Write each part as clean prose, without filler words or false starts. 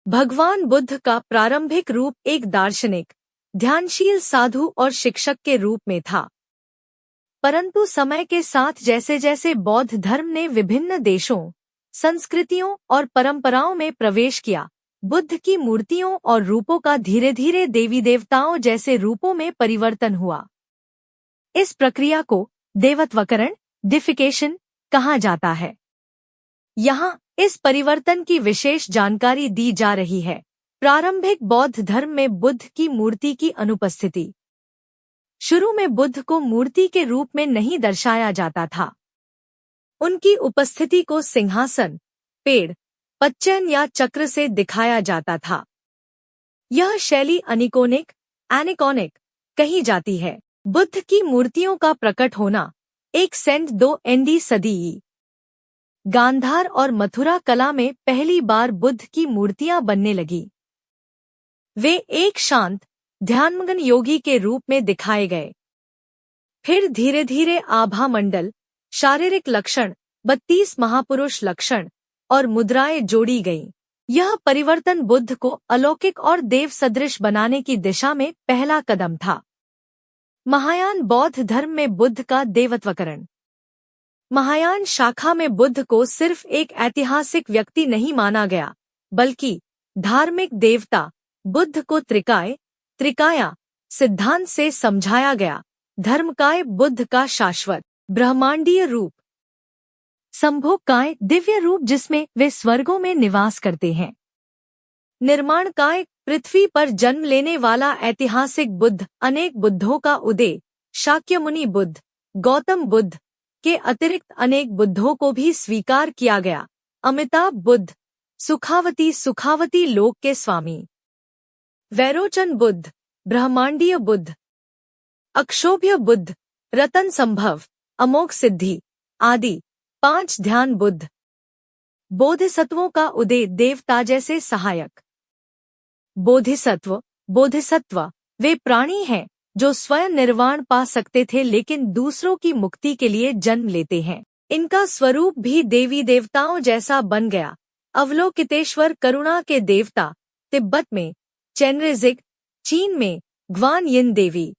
भगवान बुद्ध का प्रारंभिक रूप एक दार्शनिक, ध्यानशील साधु और शिक्षक के रूप में था। परंतु समय के साथ जैसे जैसे बौद्ध धर्म ने विभिन्न देशों, संस्कृतियों और परंपराओं में प्रवेश किया, बुद्ध की मूर्तियों और रूपों का धीरे धीरे देवी देवताओं जैसे रूपों में परिवर्तन हुआ। इस प्रक्रिया को देवत्वकरण, डिफिकेशन कहा जाता है। यहाँ इस परिवर्तन की विशेष जानकारी दी जा रही है। प्रारंभिक बौद्ध धर्म में बुद्ध की मूर्ति की अनुपस्थिति। शुरू में बुद्ध को मूर्ति के रूप में नहीं दर्शाया जाता था। उनकी उपस्थिति को सिंहासन, पेड़, पच्चन या चक्र से दिखाया जाता था। यह शैली अनिकोनिक, एनिकोनिक कही जाती है। बुद्ध की मूर्तियों का प्रकट होना 102 सदी ई. गांधार और मथुरा कला में पहली बार बुद्ध की मूर्तियां बनने लगी। वे एक शांत, ध्यानमग्न योगी के रूप में दिखाए गए। फिर धीरे धीरे आभा मंडल, शारीरिक लक्षण, 32 महापुरुष लक्षण और मुद्राएं जोड़ी गईं। यह परिवर्तन बुद्ध को अलौकिक और देव सदृश बनाने की दिशा में पहला कदम था। महायान बौद्ध धर्म में बुद्ध का देवत्वकरण। महायान शाखा में बुद्ध को सिर्फ एक ऐतिहासिक व्यक्ति नहीं माना गया, बल्कि धार्मिक देवता बुद्ध को त्रिकाया सिद्धांत से समझाया गया। धर्मकाय बुद्ध का शाश्वत ब्रह्मांडीय रूप, संभोगकाय दिव्य रूप जिसमें वे स्वर्गों में निवास करते हैं, निर्माणकाय पृथ्वी पर जन्म लेने वाला ऐतिहासिक बुद्ध, अनेक बुद्धों का उदय, शाक्यमुनि बुद्ध, गौतम बुद्ध के अतिरिक्त अनेक बुद्धों को भी स्वीकार किया गया। अमिताभ बुद्ध, सुखावती लोक के स्वामी, वैरोचन बुद्ध, ब्रह्मांडीय बुद्ध, अक्षोभ्य बुद्ध, रतन संभव, अमोघ सिद्धि आदि 5 ध्यान बुद्ध। बोधिसत्वों का उदय, देवता जैसे सहायक। बोधिसत्व वे प्राणी हैं जो स्वयं निर्वाण पा सकते थे लेकिन दूसरों की मुक्ति के लिए जन्म लेते हैं। इनका स्वरूप भी देवी देवताओं जैसा बन गया। अवलोकितेश्वर करुणा के देवता, तिब्बत में चेनरेजिग, चीन में ग्वान यिन देवी।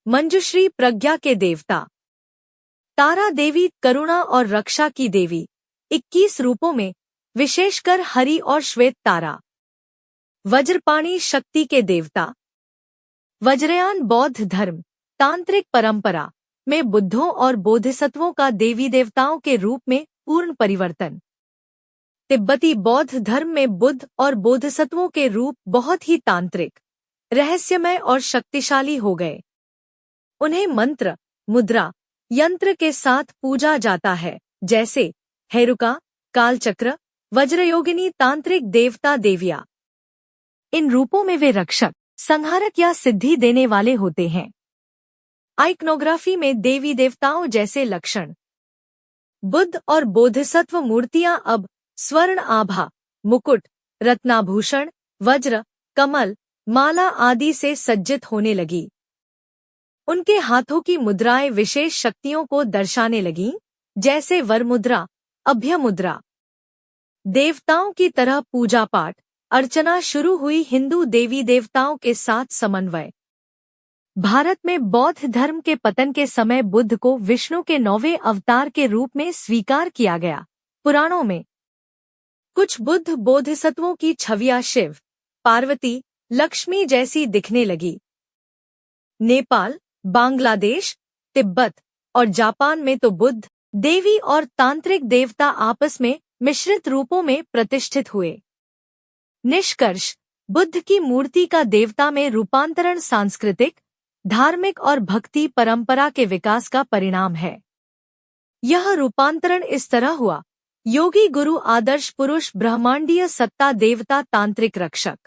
मंजुश्री प्रज्ञा के देवता, तारा देवी करुणा और रक्षा की देवी। 21 रूपों में, विशेषकर हरि और श्वेत तारा। वज्रपाणी शक्ति के देवता। वज्रयान बौद्ध धर्म, तांत्रिक परंपरा में बुद्धों और बोधिसत्वों का देवी देवताओं के रूप में पूर्ण परिवर्तन। तिब्बती बौद्ध धर्म में बुद्ध और बोधिसत्वों के रूप बहुत ही तांत्रिक, रहस्यमय और शक्तिशाली हो गए। उन्हें मंत्र, मुद्रा, यंत्र के साथ पूजा जाता है, जैसे हेरुका, कालचक्र, वज्रयोगिनी तांत्रिक देवता देवियाँ। इन रूपों में वे रक्षक, संहारक या सिद्धि देने वाले होते हैं। आइकनोग्राफी में देवी देवताओं जैसे लक्षण। बुद्ध और बोधिसत्व मूर्तियां अब स्वर्ण आभा, मुकुट, रत्नाभूषण, वज्र, कमल, माला आदि से सज्जित होने लगी। उनके हाथों की मुद्राएं विशेष शक्तियों को दर्शाने लगीं, जैसे वरमुद्रा, अभयमुद्रा। देवताओं की तरह पूजा पाठ, अर्चना शुरू हुई। हिंदू देवी देवताओं के साथ समन्वय। भारत में बौद्ध धर्म के पतन के समय बुद्ध को विष्णु के 9वें अवतार के रूप में स्वीकार किया गया। पुराणों में कुछ बुद्ध बोधिसत्वों की छवियां शिव, पार्वती, लक्ष्मी जैसी दिखने लगी। नेपाल, बांग्लादेश, तिब्बत और जापान में तो बुद्ध, देवी और तांत्रिक देवता आपस में मिश्रित रूपों में प्रतिष्ठित हुए। निष्कर्ष, बुद्ध की मूर्ति का देवता में रूपांतरण सांस्कृतिक, धार्मिक और भक्ति परंपरा के विकास का परिणाम है। यह रूपांतरण इस तरह हुआ: योगी गुरु, आदर्श पुरुष, ब्रह्मांडीय सत्ता, देवता, तांत्रिक रक्षक।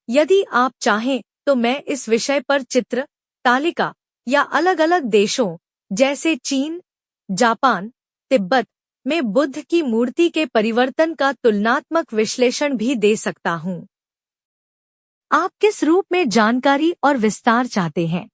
यदि आप चाहें तो मैं इस विषय पर चित्र, तालिका या अलग अलग देशों जैसे चीन, जापान, तिब्बत में बुद्ध की मूर्ति के परिवर्तन का तुलनात्मक विश्लेषण भी दे सकता हूँ। आप किस रूप में जानकारी और विस्तार चाहते हैं?